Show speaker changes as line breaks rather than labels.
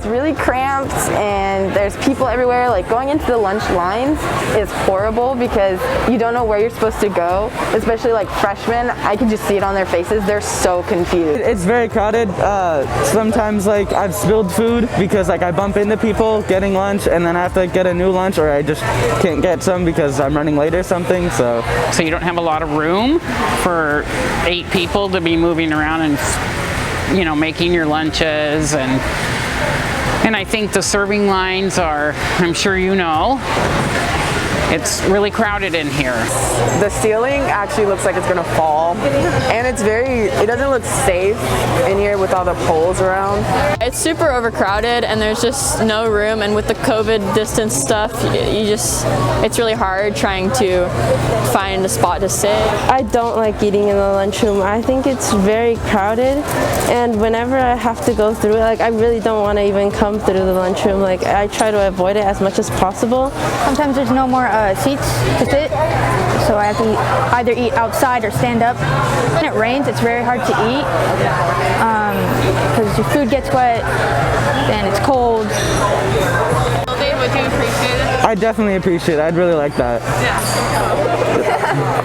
It's really cramped and there's people everywhere. Like going into the lunch lines is horrible because you don't know where you're supposed to go, especially like freshmen. I can just see it on their faces. They're so confused.
It's very crowded. Sometimes like I've spilled food because like I bump into people getting lunch and then I have to get a new lunch, or I just can't get some because I'm running late or something. So
you don't have a lot of room for 8 people to be moving around and, you know, making your lunches, and I think the serving lines are, I'm sure you know, it's really crowded in here.
The ceiling actually looks like it's gonna fall, and it doesn't look safe in here with all the poles around.
It's super overcrowded and there's just no room, and with the COVID distance stuff, it's really hard trying to find a spot to sit.
I don't like eating in the lunchroom. I think it's very crowded, and whenever I have to go through it, like I really don't want to even come through the lunchroom. Like I try to avoid it as much as possible.
Sometimes there's no more seats to sit, so I have to either eat outside or stand up. When it rains, it's very hard to eat because your food gets wet and it's cold.
Would you appreciate it?
I definitely appreciate it. I'd really like that.
Yeah.